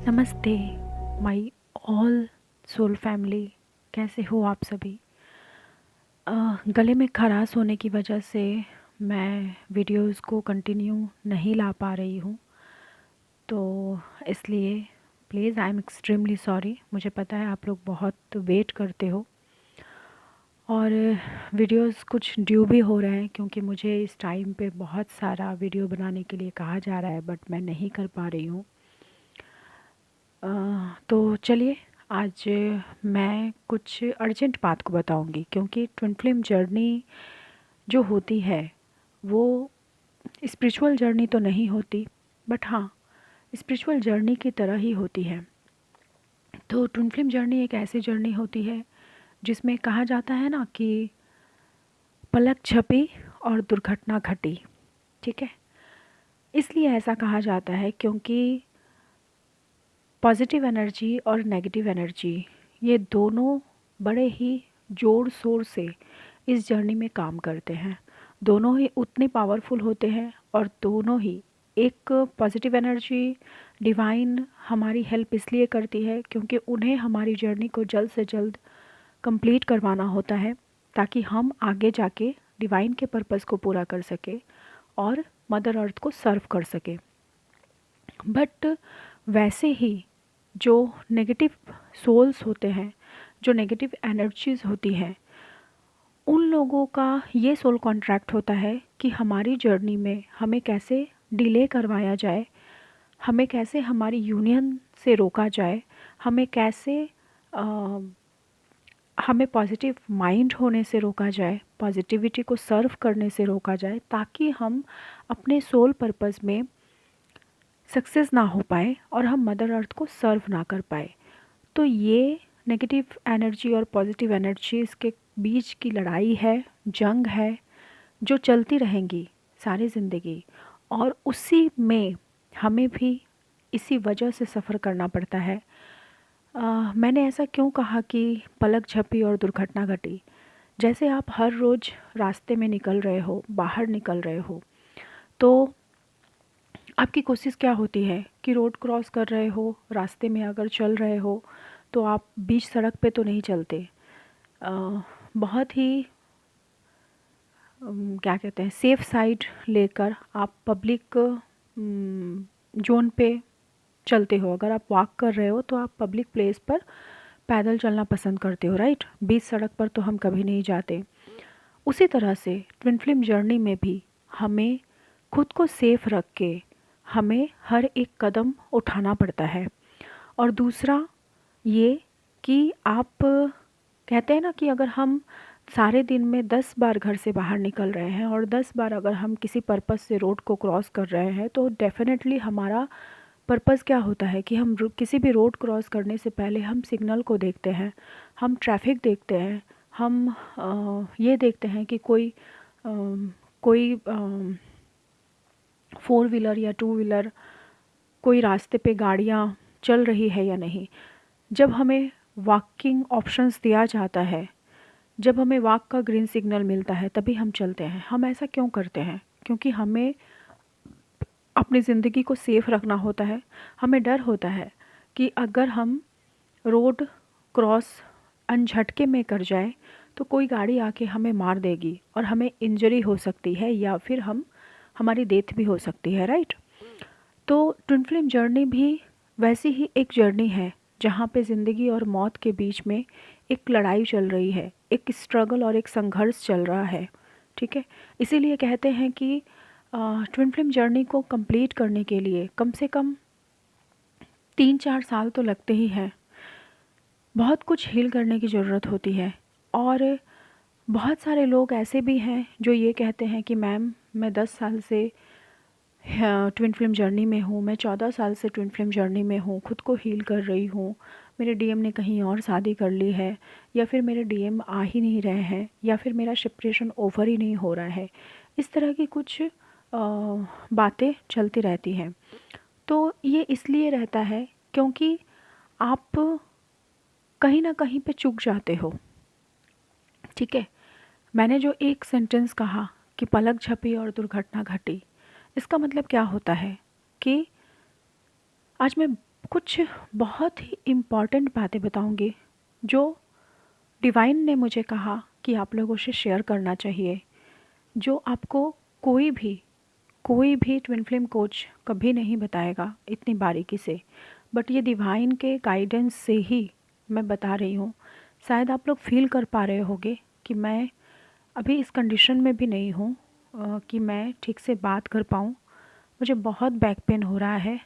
नमस्ते my all soul family. कैसे हो आप सभी? गले में खराश होने की वजह से मैं वीडियोस को कंटिन्यू नहीं ला पा रही हूँ, तो इसलिए please I am extremely sorry. मुझे पता है आप लोग बहुत वेट करते हो और वीडियोस कुछ ड्यू भी हो रहे हैं, क्योंकि मुझे इस टाइम पे बहुत सारा वीडियो बनाने के लिए कहा जा रहा है, बट मैं नहीं कर पा रही हूँ। तो चलिए आज मैं कुछ अर्जेंट बात को बताऊंगी, क्योंकि ट्विन फ्लेम जर्नी जो होती है वो स्पिरिचुअल जर्नी तो नहीं होती, बट हाँ स्पिरिचुअल जर्नी की तरह ही होती है। तो ट्विन फ्लेम जर्नी एक ऐसी जर्नी होती है जिसमें कहा जाता है ना कि पलक झपी और दुर्घटना घटी। ठीक है, इसलिए ऐसा कहा जाता है क्योंकि पॉजिटिव एनर्जी और नेगेटिव एनर्जी ये दोनों बड़े ही ज़ोर शोर से इस जर्नी में काम करते हैं। दोनों ही उतने पावरफुल होते हैं और दोनों ही एक पॉजिटिव एनर्जी डिवाइन हमारी हेल्प इसलिए करती है क्योंकि उन्हें हमारी जर्नी को जल्द से जल्द कंप्लीट करवाना होता है, ताकि हम आगे जाके डिवाइन के पर्पस को पूरा कर सके और मदर अर्थ को सर्व कर सके। बट वैसे ही जो नेगेटिव सोल्स होते हैं, जो नेगेटिव एनर्जीज़ होती हैं, उन लोगों का ये सोल कॉन्ट्रैक्ट होता है कि हमारी जर्नी में हमें कैसे डिले करवाया जाए, हमें कैसे हमारी यूनियन से रोका जाए, हमें कैसे हमें पॉजिटिव माइंड होने से रोका जाए, पॉजिटिविटी को सर्व करने से रोका जाए, ताकि हम अपने सोल पर्पस में सक्सेस ना हो पाए और हम मदर अर्थ को सर्व ना कर पाए। तो ये नेगेटिव एनर्जी और पॉजिटिव एनर्जीज़ के बीच की लड़ाई है, जंग है, जो चलती रहेंगी सारी ज़िंदगी। और उसी में हमें भी इसी वजह से सफ़र करना पड़ता है। मैंने ऐसा क्यों कहा कि पलक झपी और दुर्घटना घटी? जैसे आप हर रोज़ रास्ते में निकल रहे हो, बाहर निकल रहे हो, तो आपकी कोशिश क्या होती है कि रोड क्रॉस कर रहे हो, रास्ते में अगर चल रहे हो तो आप बीच सड़क पे तो नहीं चलते। बहुत ही क्या कहते हैं, सेफ़ साइड लेकर आप पब्लिक जोन पे चलते हो। अगर आप वॉक कर रहे हो तो आप पब्लिक प्लेस पर पैदल चलना पसंद करते हो, राइट? बीच सड़क पर तो हम कभी नहीं जाते। उसी तरह से ट्विन फ्लेम जर्नी में भी हमें खुद को सेफ रख के हमें हर एक कदम उठाना पड़ता है। और दूसरा ये कि आप कहते हैं ना कि अगर हम सारे दिन में 10 बार घर से बाहर निकल रहे हैं और 10 बार अगर हम किसी पर्पस से रोड को क्रॉस कर रहे हैं, तो डेफिनेटली हमारा पर्पस क्या होता है कि हम किसी भी रोड क्रॉस करने से पहले हम सिग्नल को देखते हैं, हम ट्रैफिक देखते हैं, हम ये देखते हैं कि कोई 4 व्हीलर या 2 व्हीलर कोई रास्ते पे गाड़ियाँ चल रही है या नहीं। जब हमें वॉकिंग ऑप्शंस दिया जाता है, जब हमें वॉक का ग्रीन सिग्नल मिलता है, तभी हम चलते हैं। हम ऐसा क्यों करते हैं? क्योंकि हमें अपनी ज़िंदगी को सेफ रखना होता है। हमें डर होता है कि अगर हम रोड क्रॉस अनझटके में कर जाए तो कोई गाड़ी आके हमें मार देगी और हमें इंजरी हो सकती है, या फिर हमारी डेथ भी हो सकती है, राइट? तो ट्विन फ्लेम जर्नी भी वैसी ही एक जर्नी है जहाँ पे ज़िंदगी और मौत के बीच में एक लड़ाई चल रही है, एक स्ट्रगल और एक संघर्ष चल रहा है। ठीक है, इसीलिए कहते हैं कि ट्विन फ्लेम जर्नी को कंप्लीट करने के लिए कम से कम 3-4 साल तो लगते ही हैं। बहुत कुछ हील करने की ज़रूरत होती है। और बहुत सारे लोग ऐसे भी हैं जो ये कहते हैं कि मैम मैं 10 साल से ट्विन फ्लेम जर्नी में हूँ, मैं 14 साल से ट्विन फ्लेम जर्नी में हूँ, खुद को हील कर रही हूँ, मेरे डीएम ने कहीं और शादी कर ली है, या फिर मेरे डीएम आ ही नहीं रहे हैं, या फिर मेरा सेपरेशन ओवर ही नहीं हो रहा है। इस तरह की कुछ बातें चलती रहती हैं। तो ये इसलिए रहता है क्योंकि आप कहीं ना कहीं पे चूक जाते हो। ठीक है, मैंने जो एक सेंटेंस कहा कि पलक झपी और दुर्घटना घटी, इसका मतलब क्या होता है कि आज मैं कुछ बहुत ही इम्पॉर्टेंट बातें बताऊंगी जो डिवाइन ने मुझे कहा कि आप लोगों से शेयर करना चाहिए, जो आपको कोई भी ट्विन फ्लेम कोच कभी नहीं बताएगा इतनी बारीकी से, बट ये डिवाइन के गाइडेंस से ही मैं बता रही हूँ। शायद आप लोग फील कर पा रहे होंगे कि मैं अभी इस कंडीशन में भी नहीं हूँ कि मैं ठीक से बात कर पाऊँ। मुझे बहुत बैक पेन हो रहा है,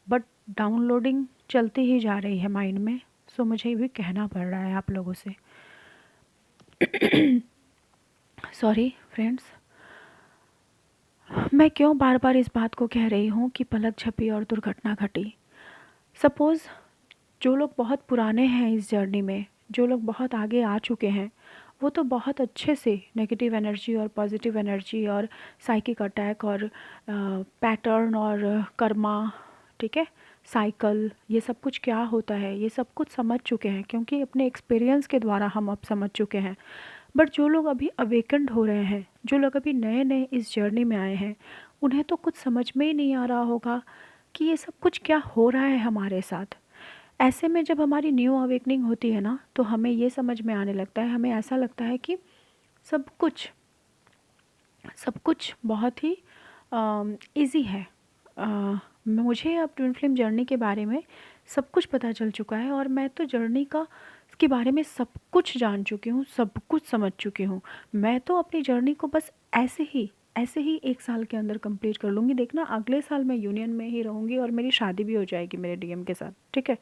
बट डाउनलोडिंग चलती ही जा रही है माइंड में, सो मुझे भी कहना पड़ रहा है आप लोगों से। Sorry friends. मैं क्यों बार बार इस बात को कह रही हूँ कि पलक झपी और दुर्घटना घटी। सपोज़ जो लोग बहुत पुराने हैं इस जर्नी में, जो लोग बहुत आगे आ चुके हैं, वो तो बहुत अच्छे से नेगेटिव एनर्जी और पॉजिटिव एनर्जी और साइकिक अटैक और पैटर्न और कर्मा, ठीक है, साइकिल, ये सब कुछ क्या होता है ये सब कुछ समझ चुके हैं, क्योंकि अपने एक्सपीरियंस के द्वारा हम अब समझ चुके हैं। बट जो लोग अभी अवेकेंड हो रहे हैं, जो लोग अभी नए नए इस जर्नी में आए हैं, उन्हें तो कुछ समझ में ही नहीं आ रहा होगा कि ये सब कुछ क्या हो रहा है हमारे साथ। ऐसे में जब हमारी न्यू अवेकनिंग होती है ना, तो हमें ये समझ में आने लगता है, हमें ऐसा लगता है कि सब कुछ बहुत ही इजी है। मुझे अब ट्विन फ्लेम जर्नी के बारे में सब कुछ पता चल चुका है, और मैं तो जर्नी का के बारे में सब कुछ जान चुकी हूँ, सब कुछ समझ चुकी हूँ। मैं तो अपनी जर्नी को बस ऐसे ही 1 साल के अंदर कंप्लीट कर लूँगी। देखना, अगले साल मैं यूनियन में ही रहूँगी और मेरी शादी भी हो जाएगी मेरे डीएम के साथ, ठीक है।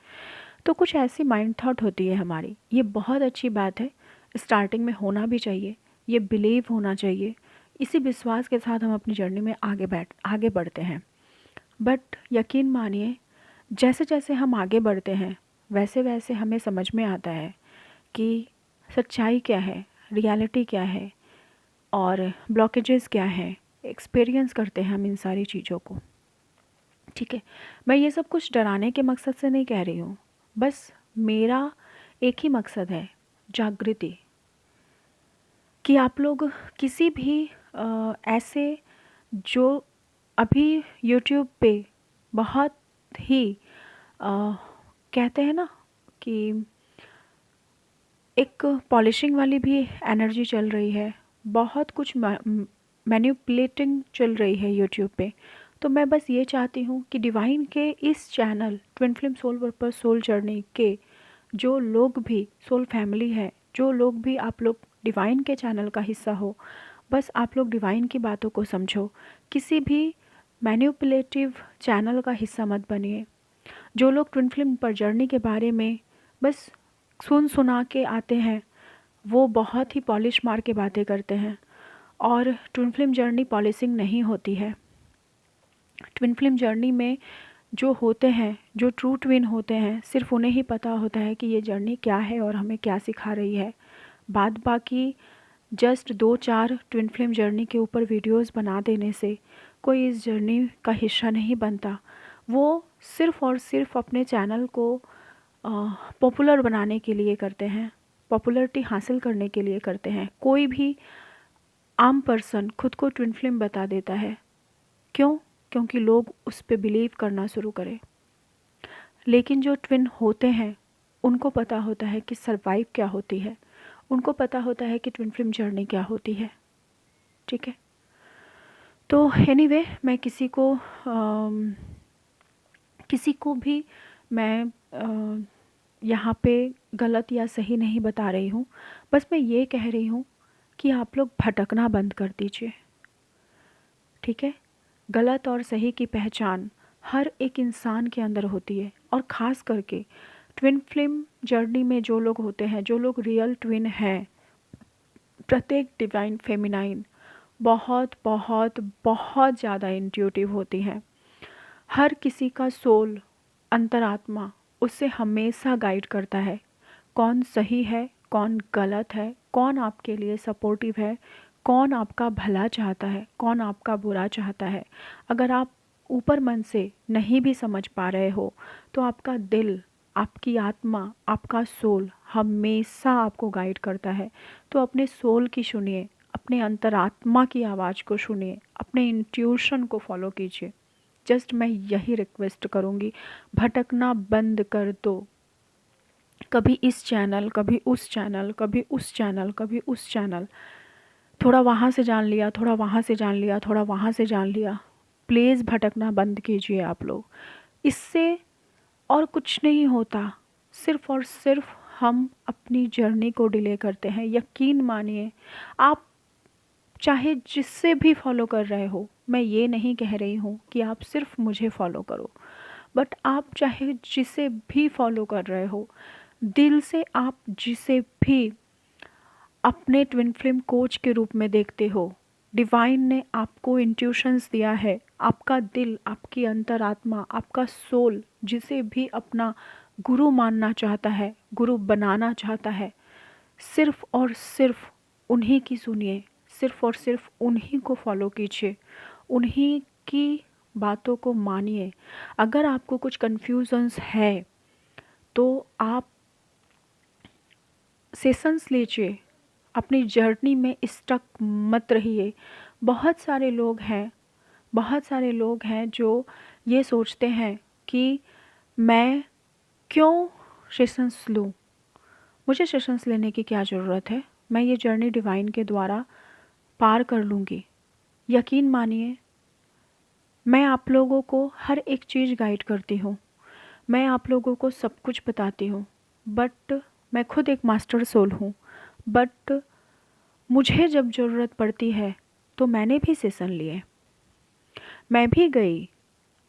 तो कुछ ऐसी माइंड थॉट होती है हमारी, ये बहुत अच्छी बात है, स्टार्टिंग में होना भी चाहिए, ये बिलीव होना चाहिए। इसी विश्वास के साथ हम अपनी जर्नी में आगे बढ़ते हैं। बट यकीन मानिए, जैसे जैसे हम आगे बढ़ते हैं वैसे वैसे हमें समझ में आता है कि सच्चाई क्या है, रियलिटी क्या है और ब्लॉकेजेस क्या है। एक्सपीरियंस करते हैं हम इन सारी चीज़ों को, ठीक है। मैं ये सब कुछ डराने के मकसद से नहीं कह रही हूँ, बस मेरा एक ही मकसद है, जागृति। कि आप लोग किसी भी ऐसे जो अभी यूट्यूब पे बहुत ही कहते हैं ना कि एक पॉलिशिंग वाली भी एनर्जी चल रही है, बहुत कुछ मैनिपुलेटिंग चल रही है यूट्यूब पे। तो मैं बस ये चाहती हूँ कि डिवाइन के इस channel twin flame soul purpose soul journey के जो लोग भी सोल फैमिली है, जो लोग भी आप लोग डिवाइन के चैनल का हिस्सा हो, बस आप लोग डिवाइन की बातों को समझो, किसी भी मैनिपुलेटिव चैनल का हिस्सा मत बनिए। जो लोग ट्विन फ्लेम पर जर्नी के बारे में बस सुन सुना के आते हैं, वो बहुत ही पॉलिश मार के बातें करते हैं, और ट्विन फ्लेम जर्नी पॉलिशिंग नहीं होती है। ट्विन फ्लेम जर्नी में जो होते हैं, जो ट्रू ट्विन होते हैं, सिर्फ उन्हें ही पता होता है कि ये जर्नी क्या है और हमें क्या सिखा रही है। बाद बाकी जस्ट 2-4 ट्विन फ्लेम जर्नी के ऊपर वीडियोस बना देने से कोई इस जर्नी का हिस्सा नहीं बनता। वो सिर्फ़ और सिर्फ अपने चैनल को पॉपुलर बनाने के लिए करते हैं, पॉपुलैरिटी हासिल करने के लिए करते हैं। कोई भी आम पर्सन खुद को ट्विन फ्लेम बता देता है, क्यों? क्योंकि लोग उस पे बिलीव करना शुरू करें। लेकिन जो ट्विन होते हैं उनको पता होता है कि सरवाइव क्या होती है, उनको पता होता है कि ट्विन फ्लेम जर्नी क्या होती है, ठीक है। तो एनीवे, मैं किसी को भी मैं यहाँ पे गलत या सही नहीं बता रही हूँ, बस मैं ये कह रही हूँ कि आप लोग भटकना बंद कर दीजिए, ठीक है। गलत और सही की पहचान हर एक इंसान के अंदर होती है, और ख़ास करके ट्विन फ्लेम जर्नी में जो लोग होते हैं, जो लोग रियल ट्विन हैं, प्रत्येक डिवाइन फेमिनाइन बहुत बहुत बहुत ज़्यादा इंट्यूटिव होती हैं। हर किसी का सोल, अंतरात्मा उससे हमेशा गाइड करता है, कौन सही है, कौन गलत है, कौन आपके लिए सपोर्टिव है, कौन आपका भला चाहता है, कौन आपका बुरा चाहता है। अगर आप ऊपर मन से नहीं भी समझ पा रहे हो, तो आपका दिल, आपकी आत्मा, आपका सोल हमेशा आपको गाइड करता है। तो अपने सोल की सुनिए, अपने अंतरात्मा की आवाज़ को सुनिए, अपने इंट्यूशन को फॉलो कीजिए, जस्ट मैं यही रिक्वेस्ट करूँगी, भटकना बंद कर दो। कभी इस चैनल, कभी उस चैनल, कभी उस चैनल, कभी उस चैनल, थोड़ा वहाँ से जान लिया, थोड़ा वहाँ से जान लिया, थोड़ा वहाँ से जान लिया। प्लीज़ भटकना बंद कीजिए आप लोग। इससे और कुछ नहीं होता, सिर्फ़ और सिर्फ हम अपनी जर्नी को डिले करते हैं। यकीन मानिए, आप चाहे जिससे भी फॉलो कर रहे हो, मैं ये नहीं कह रही हूँ कि आप सिर्फ मुझे फॉलो करो, बट आप चाहे जिसे भी फॉलो कर रहे हो, दिल से आप जिसे भी अपने ट्विन फ्लेम कोच के रूप में देखते हो, डिवाइन ने आपको इंट्यूशंस दिया है। आपका दिल, आपकी अंतरात्मा, आपका सोल जिसे भी अपना गुरु मानना चाहता है, गुरु बनाना चाहता है, सिर्फ़ और सिर्फ उन्हीं की सुनिए, सिर्फ़ और सिर्फ उन्हीं को फॉलो कीजिए, उन्हीं की बातों को मानिए। अगर आपको कुछ कन्फ्यूज़न्स है तो आप सेशंस लीजिए, अपनी जर्नी में स्टक मत रहिए। बहुत सारे लोग हैं, बहुत सारे लोग हैं जो ये सोचते हैं कि मैं क्यों सेशंस लूँ, मुझे सेशंस लेने की क्या ज़रूरत है, मैं ये जर्नी डिवाइन के द्वारा पार कर लूँगी। यकीन मानिए, मैं आप लोगों को हर एक चीज़ गाइड करती हूँ, मैं आप लोगों को सब कुछ बताती हूँ, बट मैं खुद एक मास्टर सोल हूँ। बट मुझे जब ज़रूरत पड़ती है तो मैंने भी सेशन लिए, मैं भी गई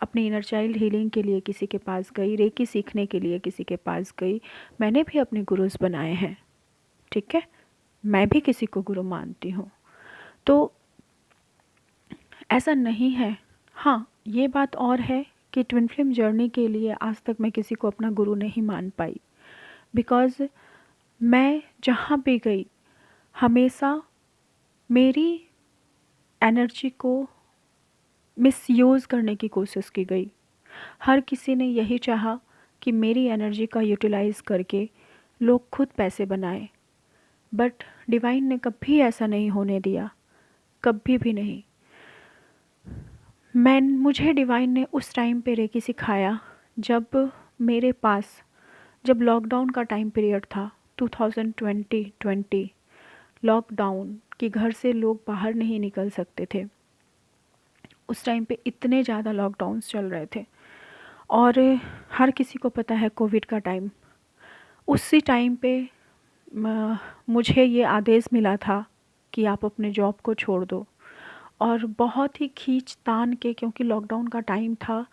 अपनी इनर चाइल्ड हीलिंग के लिए किसी के पास गई, रेकी सीखने के लिए किसी के पास गई, मैंने भी अपने गुरुज़ बनाए हैं, ठीक है, मैं भी किसी को गुरु मानती हूँ। तो ऐसा नहीं है। हाँ, ये बात और है कि ट्विन फ्लेम जर्नी के लिए आज तक मैं किसी को अपना गुरु नहीं मान पाई, बिकॉज़ मैं जहाँ भी गई हमेशा मेरी एनर्जी को मिसयूज़ करने की कोशिश की गई। हर किसी ने यही चाहा कि मेरी एनर्जी का यूटिलाइज़ करके लोग खुद पैसे बनाएं, बट डिवाइन ने कभी ऐसा नहीं होने दिया, कभी भी नहीं। मुझे डिवाइन ने उस टाइम पे रेकी सिखाया जब मेरे पास, जब लॉकडाउन का टाइम पीरियड था 2020 लॉकडाउन कि घर से लोग बाहर नहीं निकल सकते थे। उस टाइम पे इतने ज़्यादा लॉकडाउन्स चल रहे थे और हर किसी को पता है कोविड का टाइम। उसी टाइम पे मुझे ये आदेश मिला था कि आप अपने जॉब को छोड़ दो, और बहुत ही खींच-तान के, क्योंकि लॉकडाउन का टाइम था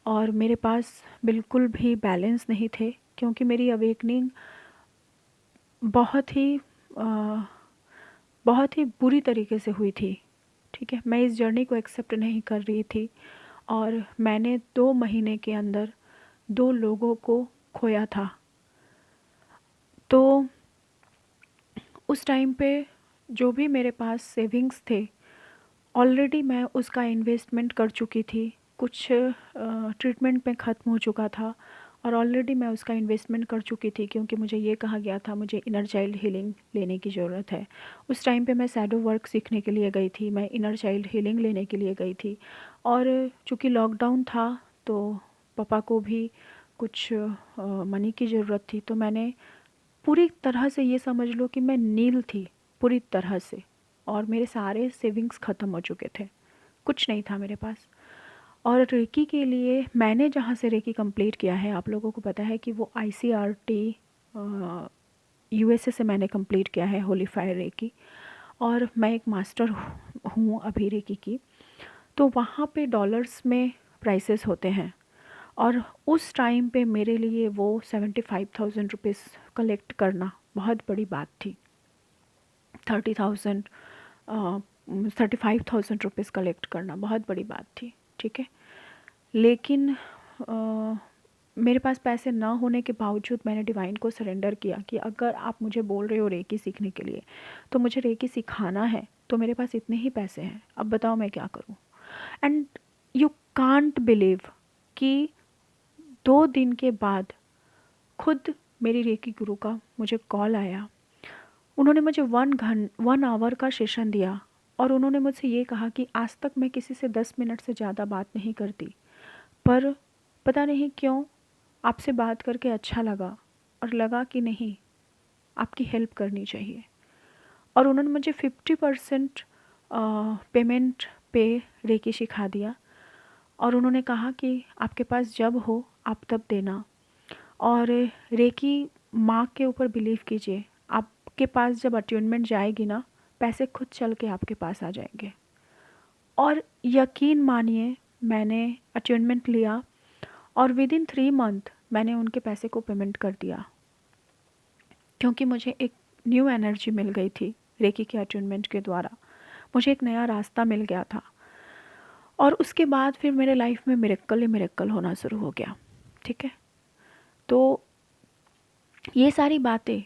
और मेरे पास बिल्कुल भी बैलेंस नहीं थे, क्योंकि मेरी अवेकनिंग बहुत ही बहुत ही बुरी तरीके से हुई थी, ठीक है। मैं इस जर्नी को एक्सेप्ट नहीं कर रही थी और मैंने 2 महीने के अंदर 2 लोगों को खोया था। तो उस टाइम पे जो भी मेरे पास सेविंग्स थे, ऑलरेडी मैं उसका इन्वेस्टमेंट कर चुकी थी, कुछ ट्रीटमेंट में ख़त्म हो चुका था और ऑलरेडी मैं उसका इन्वेस्टमेंट कर चुकी थी, क्योंकि मुझे ये कहा गया था मुझे इनर चाइल्ड हीलिंग लेने की ज़रूरत है। उस टाइम पे मैं शैडो वर्क सीखने के लिए गई थी, मैं इनर चाइल्ड हीलिंग लेने के लिए गई थी, और चूँकि लॉकडाउन था तो पापा को भी कुछ मनी की ज़रूरत थी, तो मैंने पूरी तरह से, ये समझ लो कि मैं नील थी पूरी तरह से, और मेरे सारे सेविंग्स ख़त्म हो चुके थे, कुछ नहीं था मेरे पास। और रेकी के लिए मैंने जहाँ से रेकी कंप्लीट किया है, आप लोगों को पता है कि वो ICRT USA से मैंने कंप्लीट किया है, होली फायर रेकी, और मैं एक मास्टर हूँ अभी रेकी की। तो वहाँ पे डॉलर्स में प्राइसेस होते हैं, और उस टाइम पे मेरे लिए वो 75,000 रुपीज़ कलेक्ट करना बहुत बड़ी बात थी। 30,000 35,000 रुपीज़ कलेक्ट करना बहुत बड़ी बात थी, ठीक है। लेकिन मेरे पास पैसे ना होने के बावजूद मैंने डिवाइन को सरेंडर किया कि अगर आप मुझे बोल रहे हो रेकी सीखने के लिए, तो मुझे रेकी सिखाना है, तो मेरे पास इतने ही पैसे हैं, अब बताओ मैं क्या करूं। एंड यू कांट बिलीव कि 2 दिन के बाद खुद मेरी रेकी गुरु का मुझे कॉल आया। उन्होंने मुझे 1 आवर का सेशन दिया और उन्होंने मुझसे ये कहा कि आज तक मैं किसी से 10 मिनट से ज़्यादा बात नहीं करती, पर पता नहीं क्यों आपसे बात करके अच्छा लगा और लगा कि नहीं, आपकी हेल्प करनी चाहिए। और उन्होंने मुझे 50% पेमेंट पे रेकी सिखा दिया और उन्होंने कहा कि आपके पास जब हो आप तब देना। और रेकी माँ के ऊपर बिलीव कीजिए, आपके पास जब अट्यूनमेंट जाएगी ना, पैसे खुद चल के आपके पास आ जाएंगे। और यकीन मानिए, मैंने अट्यूनमेंट लिया और विद इन 3 मंथ मैंने उनके पैसे को पेमेंट कर दिया, क्योंकि मुझे एक न्यू एनर्जी मिल गई थी रेकी के अट्यूनमेंट के द्वारा। मुझे एक नया रास्ता मिल गया था और उसके बाद फिर मेरे लाइफ में मिरेक्कल ही मिरेक्कल होना शुरू हो गया। ठीक है, तो ये सारी बातें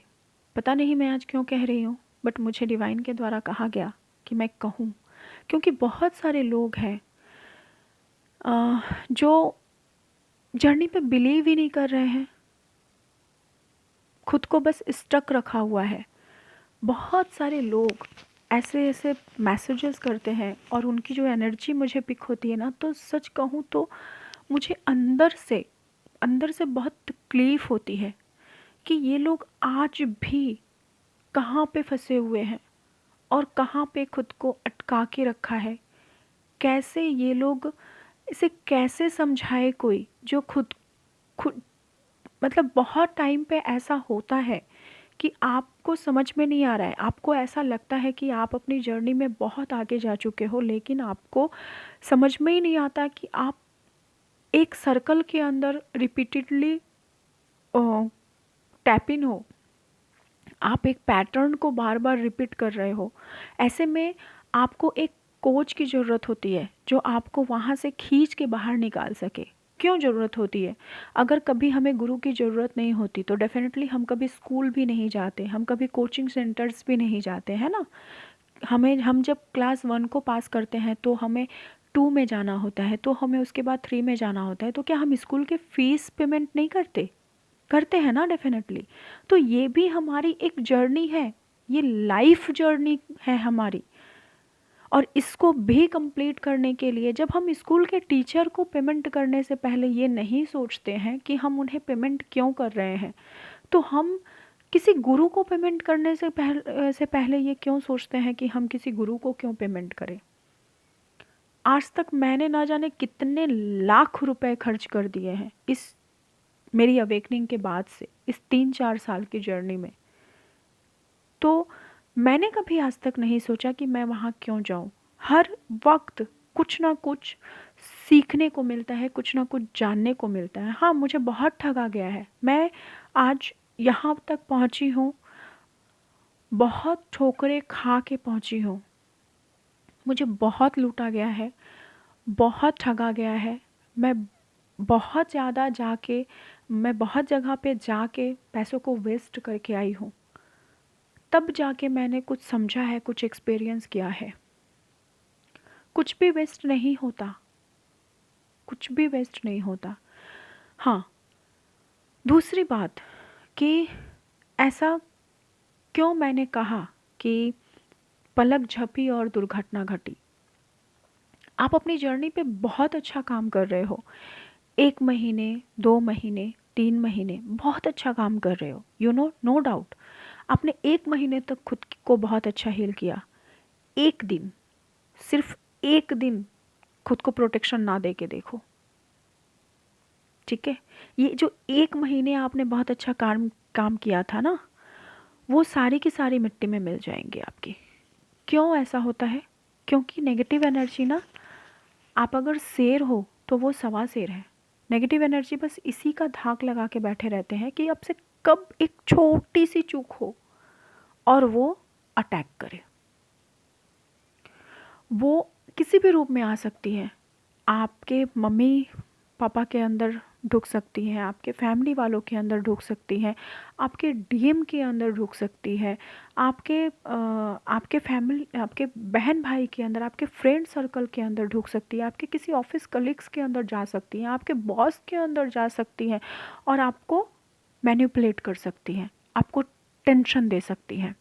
पता नहीं मैं आज क्यों कह रही हूँ, बट मुझे डिवाइन के द्वारा कहा गया कि मैं कहूँ, क्योंकि बहुत सारे लोग हैं जो जर्नी पे बिलीव ही नहीं कर रहे हैं, खुद को बस स्टक रखा हुआ है। बहुत सारे लोग ऐसे ऐसे मैसेजेस करते हैं और उनकी जो एनर्जी मुझे पिक होती है ना, तो सच कहूँ तो मुझे अंदर से बहुत तकलीफ़ होती है कि ये लोग आज भी कहाँ पे फंसे हुए हैं और कहाँ पे खुद को अटका के रखा है। कैसे ये लोग, इसे कैसे समझाए कोई जो खुद खुद मतलब बहुत टाइम पे ऐसा होता है कि आपको समझ में नहीं आ रहा है, आपको ऐसा लगता है कि आप अपनी जर्नी में बहुत आगे जा चुके हो, लेकिन आपको समझ में ही नहीं आता कि आप एक सर्कल के अंदर रिपीटेडली टैप इन हो, आप एक पैटर्न को बार बार रिपीट कर रहे हो। ऐसे में आपको एक कोच की ज़रूरत होती है जो आपको वहाँ से खींच के बाहर निकाल सके। क्यों ज़रूरत होती है? अगर कभी हमें गुरु की ज़रूरत नहीं होती तो डेफिनेटली हम कभी स्कूल भी नहीं जाते, हम कभी कोचिंग सेंटर्स भी नहीं जाते, है ना। हम जब क्लास 1 को पास करते हैं तो हमें 2 में जाना होता है, तो हमें उसके बाद 3 में जाना होता है। तो क्या हम स्कूल के फ़ीस पेमेंट नहीं करते? करते हैं ना, डेफिनेटली। तो ये भी हमारी एक जर्नी है, ये लाइफ जर्नी है हमारी। और इसको भी कंप्लीट करने के लिए जब हम स्कूल के टीचर को पेमेंट करने से पहले ये नहीं सोचते हैं कि हम उन्हें पेमेंट क्यों कर रहे हैं, तो हम किसी गुरु को पेमेंट करने से पहले ये क्यों सोचते हैं कि हम किसी गुरु को क्यों पेमेंट करें। आज तक मैंने ना जाने कितने लाख रुपए खर्च कर दिए हैं इस मेरी अवेकनिंग के बाद से, इस 3-4 साल की जर्नी में। तो मैंने कभी आज तक नहीं सोचा कि मैं वहाँ क्यों जाऊँ। हर वक्त कुछ ना कुछ सीखने को मिलता है, कुछ ना कुछ जानने को मिलता है। हाँ, मुझे बहुत ठगा गया है, मैं आज यहाँ तक पहुँची हूँ, बहुत ठोकरें खा के पहुँची हूँ। मुझे बहुत लूटा गया है, बहुत ठगा गया है। मैं बहुत जगह पे जाके पैसों को वेस्ट करके आई हूँ, तब जाके मैंने कुछ समझा है, कुछ एक्सपीरियंस किया है। कुछ भी वेस्ट नहीं होता, कुछ भी वेस्ट नहीं होता। हाँ, दूसरी बात कि ऐसा क्यों मैंने कहा कि पलक झपी और दुर्घटना घटी। आप अपनी जर्नी पे बहुत अच्छा काम कर रहे हो, 1 महीने, 2 महीने, 3 महीने बहुत अच्छा काम कर रहे हो, नो डाउट। आपने 1 महीने तक खुद को बहुत अच्छा हील किया। एक दिन, सिर्फ एक दिन खुद को प्रोटेक्शन ना दे के देखो, ठीक है। ये जो 1 महीने आपने बहुत अच्छा काम किया था ना, वो सारी की सारी मिट्टी में मिल जाएंगे आपकी। क्यों ऐसा होता है? क्योंकि नेगेटिव एनर्जी ना, आप अगर शेर हो तो वो सवा शेर है। नेगेटिव एनर्जी बस इसी का धाक लगा के बैठे रहते हैं कि आपसे कब एक छोटी सी चूक हो और वो अटैक करे। वो किसी भी रूप में आ सकती है, आपके मम्मी पापा के अंदर ढुक सकती हैं, आपके फैमिली वालों के अंदर ढुक सकती हैं, आपके डीएम के अंदर ढुक सकती है, आपके बहन भाई के अंदर, आपके फ्रेंड सर्कल के अंदर ढुक सकती है, आपके किसी ऑफिस कलीग्स के अंदर जा सकती हैं, आपके बॉस के अंदर जा सकती हैं और आपको मैनिपुलेट कर सकती हैं, आपको टेंशन दे सकती हैं।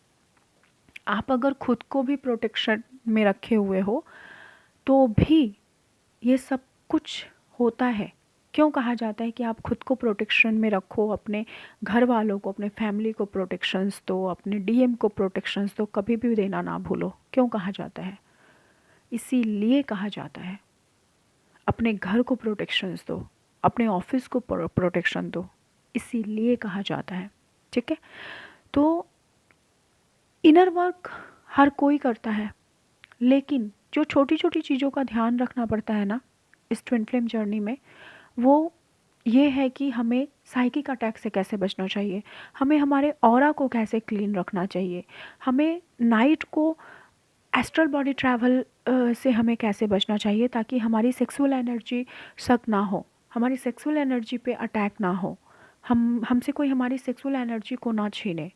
आप अगर खुद को भी प्रोटेक्शन में रखे हुए हो तो भी ये सब कुछ होता है, क्यों कहा जाता है कि आप खुद को प्रोटेक्शन में रखो, अपने घर वालों को, अपने फैमिली को प्रोटेक्शंस दो, अपने डीएम को प्रोटेक्शंस दो, कभी भी देना ना भूलो? क्यों कहा जाता है? इसीलिए कहा जाता है। अपने घर को प्रोटेक्शंस दो, अपने ऑफिस को प्रोटेक्शन दो, इसीलिए कहा जाता है। ठीक है, तो इनर वर्क हर कोई करता है, लेकिन जो छोटी छोटी चीज़ों का ध्यान रखना पड़ता है ना इस ट्विन फ्लेम जर्नी में, वो ये है कि हमें साइकिक अटैक से कैसे बचना चाहिए, हमें हमारे ऑरा को कैसे क्लीन रखना चाहिए, हमें नाइट को एस्ट्रल बॉडी ट्रैवल से हमें कैसे बचना चाहिए ताकि हमारी सेक्सुअल एनर्जी सक ना हो, हमारी सेक्सुअल एनर्जी पे अटैक ना हो, हमसे कोई हमारी सेक्सुअल एनर्जी को ना छीने,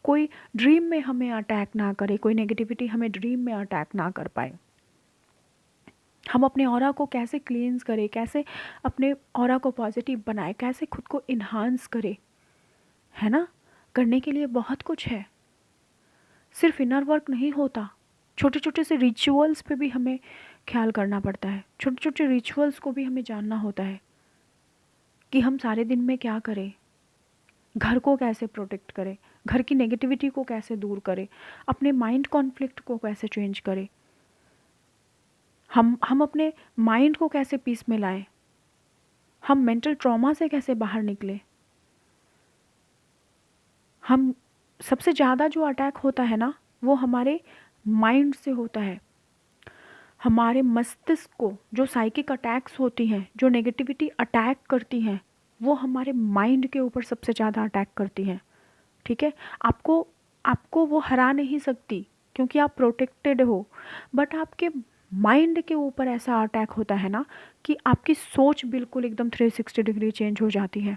कोई ड्रीम में हमें अटैक ना करे, कोई नेगेटिविटी हमें ड्रीम में अटैक ना कर पाए। हम अपने ऑरा को कैसे क्लींस करें, कैसे अपने ऑरा को पॉजिटिव बनाए, कैसे खुद को इन्हांस करें, है ना? करने के लिए बहुत कुछ है, सिर्फ इनर वर्क नहीं होता। छोटे छोटे से रिचुअल्स पे भी हमें ख्याल करना पड़ता है, छोटे छोटे रिचुअल्स को भी हमें जानना होता है कि हम सारे दिन में क्या करें, घर को कैसे प्रोटेक्ट करें, घर की नेगेटिविटी को कैसे दूर करें, अपने माइंड कॉन्फ्लिक्ट को कैसे चेंज करें, हम अपने माइंड को कैसे पीस में लाएं, हम मेंटल ट्रॉमा से कैसे बाहर निकले। हम सबसे ज़्यादा जो अटैक होता है ना वो हमारे माइंड से होता है। हमारे मस्तिष्क को जो साइकिक अटैक्स होती हैं, जो नेगेटिविटी अटैक करती हैं, वो हमारे माइंड के ऊपर सबसे ज़्यादा अटैक करती हैं। ठीक है, आपको आपको वो हरा नहीं सकती क्योंकि आप प्रोटेक्टेड हो, बट आपके माइंड के ऊपर ऐसा अटैक होता है ना कि आपकी सोच बिल्कुल एकदम 360 डिग्री चेंज हो जाती है।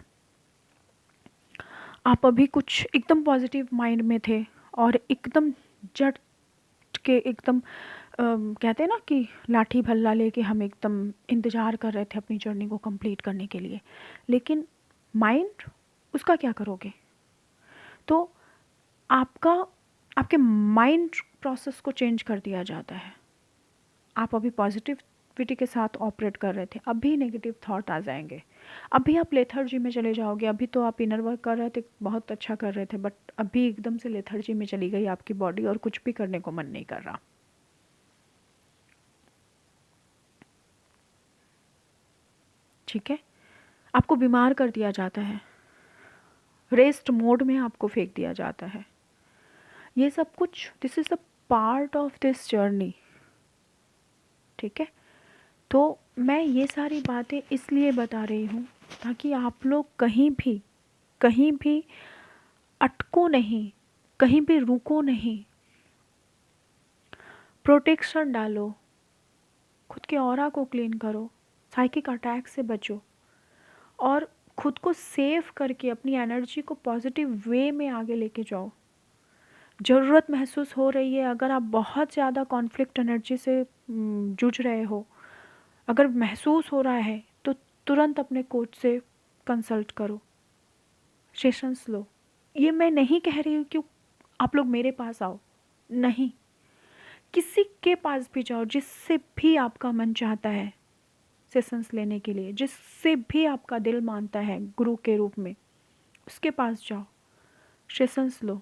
आप अभी कुछ एकदम पॉजिटिव माइंड में थे और एकदम जट के एकदम कहते हैं ना कि लाठी भल्ला लेके हम एकदम इंतज़ार कर रहे थे अपनी जर्नी को कंप्लीट करने के लिए, लेकिन माइंड उसका क्या करोगे? तो आपका आपके माइंड प्रोसेस को चेंज कर दिया जाता है। आप अभी पॉजिटिविटी के साथ ऑपरेट कर रहे थे, अभी नेगेटिव थॉट आ जाएंगे, अभी आप लेथर्जी में चले जाओगे। अभी तो आप इनर वर्क कर रहे थे, बहुत अच्छा कर रहे थे, बट अभी एकदम से लेथर्जी में चली गई आपकी बॉडी और कुछ भी करने को मन नहीं कर रहा। ठीक है, आपको बीमार कर दिया जाता है, रेस्ट मोड में आपको फेंक दिया जाता है। ये सब कुछ this is the part of this journey. ठीक है, तो मैं ये सारी बातें इसलिए बता रही हूँ ताकि आप लोग कहीं भी अटको नहीं, कहीं भी रुको नहीं, प्रोटेक्शन डालो, खुद के ऑरा को क्लीन करो, साइकिक अटैक से बचो और खुद को सेव करके अपनी एनर्जी को पॉजिटिव वे में आगे लेके जाओ। ज़रूरत महसूस हो रही है, अगर आप बहुत ज़्यादा कॉन्फ्लिक्ट एनर्जी से जूझ रहे हो, अगर महसूस हो रहा है तो तुरंत अपने कोच से कंसल्ट करो, सेशंस लो। ये मैं नहीं कह रही हूँ कि आप लोग मेरे पास आओ, नहीं, किसी के पास भी जाओ, जिससे भी आपका मन चाहता है सेशंस लेने के लिए, जिससे भी आपका दिल मानता है गुरु के रूप में, उसके पास जाओ, सेशंस लो,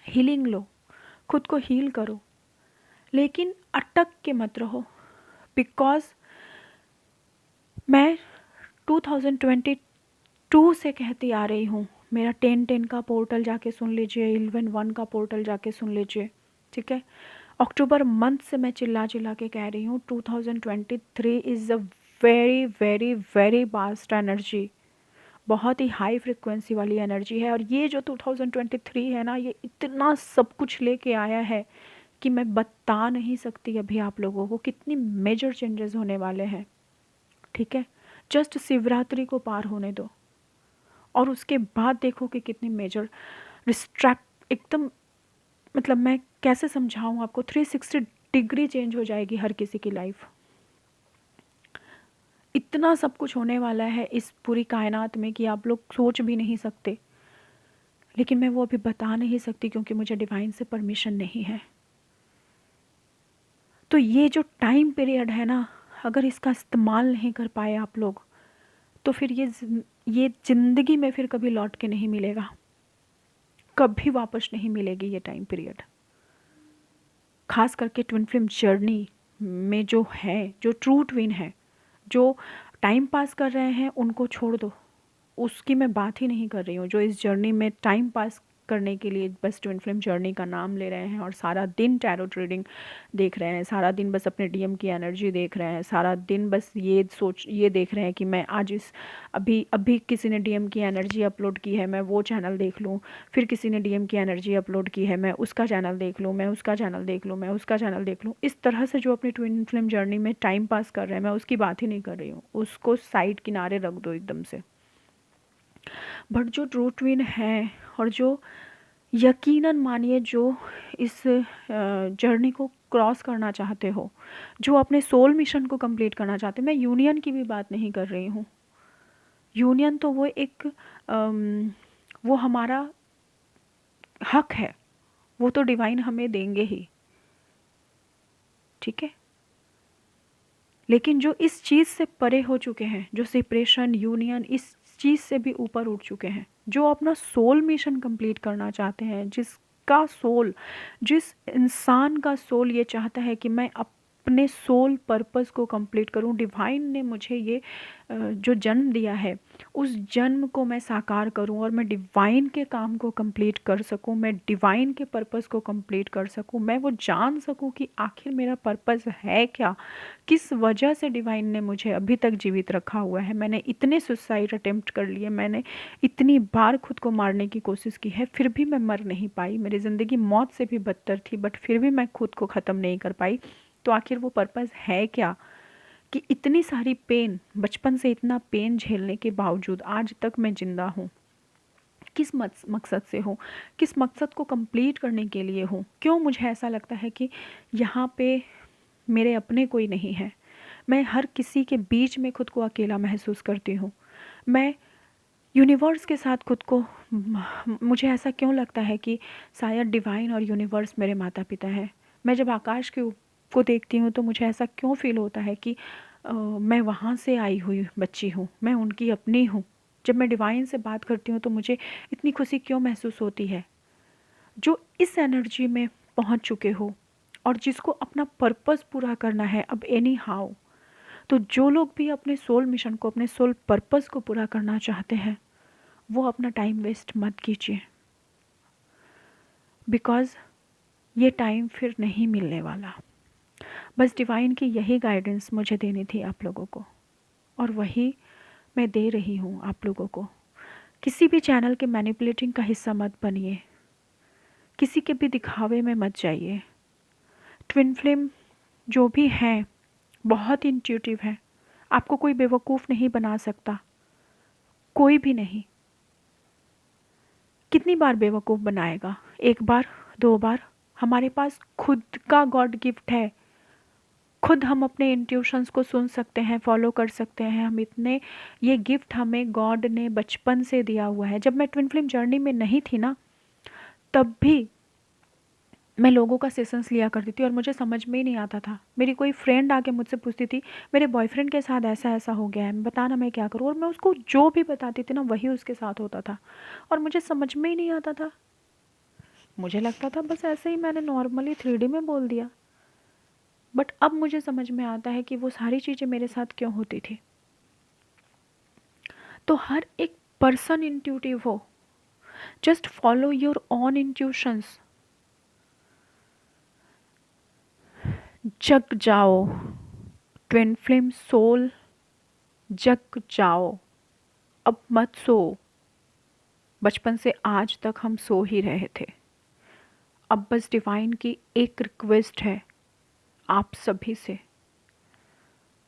हीलिंग लो, खुद को हील करो, लेकिन अटक के मत रहो। बिकॉज मैं 2022 से कहती आ रही हूँ, मेरा 10-10 का पोर्टल जाके सुन लीजिए, 11-1 का पोर्टल जाके सुन लीजिए। ठीक है, अक्टूबर मंथ से मैं चिल्ला चिल्ला के कह रही हूँ 2023 is a very very very vast energy, बहुत ही हाई फ्रिक्वेंसी वाली एनर्जी है। और ये जो 2023 है ना, ये इतना सब कुछ लेके आया है कि मैं बता नहीं सकती अभी आप लोगों को कितनी मेजर चेंजेस होने वाले हैं। ठीक है, जस्ट शिवरात्रि को पार होने दो और उसके बाद देखो कि कितनी मेजर रिस्ट्रैक्ट एकदम, मतलब मैं कैसे समझाऊँ आपको, 360 डिग्री चेंज हो जाएगी हर किसी की लाइफ। इतना सब कुछ होने वाला है इस पूरी कायनात में कि आप लोग सोच भी नहीं सकते, लेकिन मैं वो अभी बता नहीं सकती क्योंकि मुझे डिवाइन से परमिशन नहीं है। तो ये जो टाइम पीरियड है ना, अगर इसका इस्तेमाल नहीं कर पाए आप लोग तो फिर ये ज़िंदगी में फिर कभी लौट के नहीं मिलेगा, कभी वापस नहीं मिलेगी ये टाइम पीरियड। खास करके ट्विन फ्लेम जर्नी में जो है, जो ट्रू ट्विन है, जो टाइम पास कर रहे हैं, उनको छोड़ दो, उसकी मैं बात ही नहीं कर रही हूँ। जो इस जर्नी में टाइम पास करने के लिए बस ट्विन फ्लेम जर्नी का नाम ले रहे हैं और सारा दिन टैरो ट्रेडिंग देख रहे हैं, सारा दिन बस अपने डीएम की एनर्जी देख रहे हैं, सारा दिन बस ये देख रहे हैं कि मैं आज अभी अभी किसी ने डीएम की एनर्जी अपलोड की है, मैं वो चैनल देख लूँ, फिर किसी ने डीएम की एनर्जी अपलोड की है, मैं उसका चैनल देख लूँ, मैं उसका चैनल देख लूँ, मैं उसका चैनल देख लूँ। इस तरह से जो अपनी ट्विन फ्लेम जर्नी में टाइम पास कर रहे हैं, मैं उसकी बात ही नहीं कर रही हूँ, उसको साइड किनारे रख दो एकदम से। बट जो ट्रू ट्विन है और जो यकीनन मानिए जो इस जर्नी को क्रॉस करना चाहते हो, जो अपने सोल मिशन को कंप्लीट करना चाहते, मैं यूनियन की भी बात नहीं कर रही हूँ। यूनियन तो वो एक वो हमारा हक है, वो तो डिवाइन हमें देंगे ही, ठीक है। लेकिन जो इस चीज़ से परे हो चुके हैं, जो सेपरेशन, यूनियन, इस चीज़ से भी ऊपर उठ चुके हैं, जो अपना सोल मिशन कंप्लीट करना चाहते हैं, जिस इंसान का सोल ये चाहता है कि मैं अपने सोल पर्पस को कंप्लीट करूं, डिवाइन ने मुझे ये जो जन्म दिया है, उस जन्म को मैं साकार करूं और मैं डिवाइन के काम को कंप्लीट कर सकूं, मैं डिवाइन के पर्पस को कंप्लीट कर सकूं, मैं वो जान सकूं कि आखिर मेरा पर्पस है क्या, किस वजह से डिवाइन ने मुझे अभी तक जीवित रखा हुआ है। मैंने इतने सुसाइड अटेम्प्ट कर लिए, मैंने इतनी बार खुद को मारने की कोशिश की है, फिर भी मैं मर नहीं पाई, मेरी ज़िंदगी मौत से भी बदतर थी, बट फिर भी मैं खुद को ख़त्म नहीं कर पाई। तो आखिर वो पर्पस है क्या कि इतनी सारी पेन, बचपन से इतना पेन झेलने के बावजूद आज तक मैं ज़िंदा हूँ? किस मकसद से हूँ, किस मकसद को कंप्लीट करने के लिए हूँ? क्यों मुझे ऐसा लगता है कि यहाँ पे मेरे अपने कोई नहीं है? मैं हर किसी के बीच में खुद को अकेला महसूस करती हूँ। मैं यूनिवर्स के साथ खुद को मुझे ऐसा क्यों लगता है कि शायद डिवाइन और यूनिवर्स मेरे माता पिता हैं? मैं जब आकाश को देखती हूँ तो मुझे ऐसा क्यों फील होता है कि मैं वहाँ से आई हुई बच्ची हूँ, मैं उनकी अपनी हूँ। जब मैं डिवाइन से बात करती हूँ तो मुझे इतनी खुशी क्यों महसूस होती है? जो इस एनर्जी में पहुँच चुके हो और जिसको अपना पर्पस पूरा करना है अब एनी हाउ, तो जो लोग भी अपने सोल मिशन को, अपने सोल पर्पस को पूरा करना चाहते हैं, वो अपना टाइम वेस्ट मत कीजिए, बिकॉज़ ये टाइम फिर नहीं मिलने वाला। बस डिवाइन की यही गाइडेंस मुझे देनी थी आप लोगों को, और वही मैं दे रही हूँ आप लोगों को। किसी भी चैनल के मैनिपुलेटिंग का हिस्सा मत बनिए, किसी के भी दिखावे में मत जाइए। ट्विन फ्लेम जो भी हैं बहुत इंट्यूटिव है, आपको कोई बेवकूफ़ नहीं बना सकता, कोई भी नहीं। कितनी बार बेवकूफ़ बनाएगा? एक बार, दो बार? हमारे पास खुद का गॉड गिफ्ट है, खुद हम अपने इंट्यूशंस को सुन सकते हैं, फॉलो कर सकते हैं। हम इतने, ये गिफ्ट हमें गॉड ने बचपन से दिया हुआ है। जब मैं ट्विन फ्लेम जर्नी में नहीं थी ना, तब भी मैं लोगों का सेशंस लिया करती थी और मुझे समझ में ही नहीं आता था। मेरी कोई फ्रेंड आके मुझसे पूछती थी, मेरे बॉयफ्रेंड के साथ ऐसा ऐसा हो गया है, बता ना मैं क्या करूँ, और मैं उसको जो भी बताती थी ना वही उसके साथ होता था और मुझे समझ में ही नहीं आता था। मुझे लगता था बस ऐसे ही मैंने नॉर्मली 3D में बोल दिया, बट अब मुझे समझ में आता है कि वो सारी चीज़ें मेरे साथ क्यों होती थी। तो हर एक पर्सन इंट्यूटिव हो, just follow your own intuitions. जग जाओ ट्विन फ्लेम सोल, जग जाओ, अब मत सो। बचपन से आज तक हम सो ही रहे थे। अब बस डिवाइन की एक रिक्वेस्ट है आप सभी से,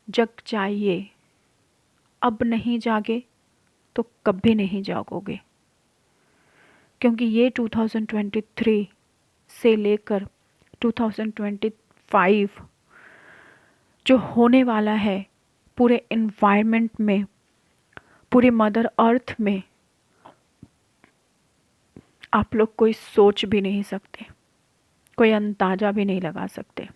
जग जाइए। अब नहीं जागे तो कभी नहीं जागोगे, क्योंकि ये 2023 से लेकर 2025 जो होने वाला है पूरे एनवायरनमेंट में, पूरे मदर अर्थ में, आप लोग कोई सोच भी नहीं सकते, कोई अंदाज़ा भी नहीं लगा सकते।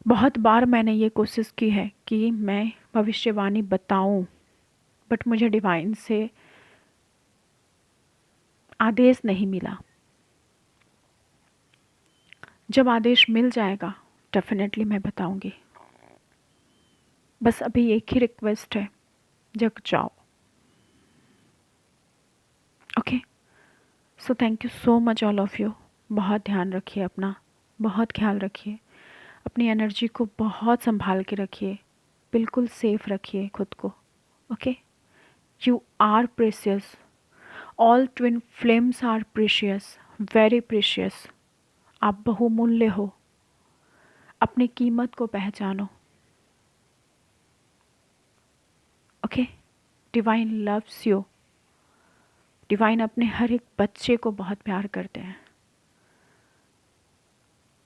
बहुत बार मैंने ये कोशिश की है कि मैं भविष्यवाणी बताऊं, बट मुझे डिवाइन से आदेश नहीं मिला। जब आदेश मिल जाएगा डेफिनेटली मैं बताऊंगी। बस अभी एक ही रिक्वेस्ट है, जग जाओ। Okay, so thank you so much all of you. बहुत ध्यान रखिए अपना, बहुत ख्याल रखिए, अपनी एनर्जी को बहुत संभाल के रखिए, बिल्कुल सेफ रखिए खुद को। Okay, you are precious, all twin flames are precious, very precious. आप बहुमूल्य हो, अपनी कीमत को पहचानो। Okay, divine loves you. Divine अपने हर एक बच्चे को बहुत प्यार करते हैं।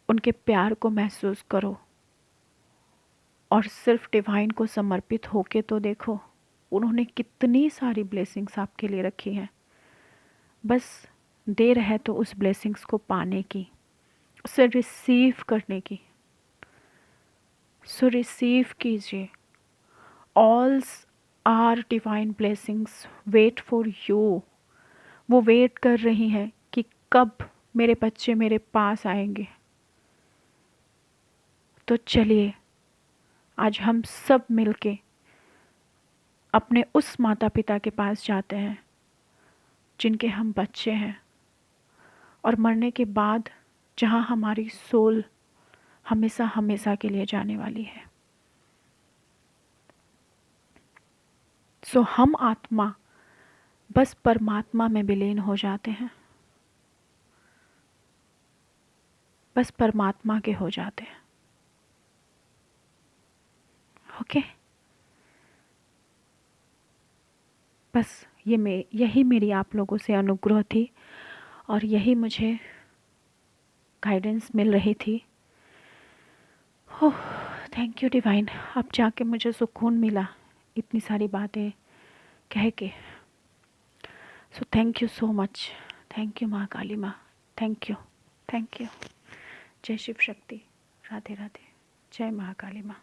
उनके प्यार को महसूस करो और सिर्फ डिवाइन को समर्पित होके तो देखो, उन्होंने कितनी सारी ब्लेसिंग्स आपके लिए रखी हैं। बस देर है तो उस ब्लेसिंग्स को पाने की, उसे रिसीव करने की। सो रिसीव कीजिए। All are divine blessings wait for you. वो वेट कर रही हैं कि कब मेरे बच्चे मेरे पास आएंगे। तो चलिए आज हम सब मिलके अपने उस माता पिता के पास जाते हैं जिनके हम बच्चे हैं, और मरने के बाद जहाँ हमारी सोल हमेशा हमेशा के लिए जाने वाली है। सो हम आत्मा बस परमात्मा में विलीन हो जाते हैं, बस परमात्मा के हो जाते हैं। ओके, बस यही मेरी आप लोगों से अनुग्रह थी और यही मुझे गाइडेंस मिल रही थी। ओह, थैंक यू डिवाइन। अब जाके मुझे सुकून मिला इतनी सारी बातें कह के। So thank you so much. Thank you माँ काली माँ। Thank you, thank you. जय शिव शक्ति। राधे राधे। जय महाकाली माँ।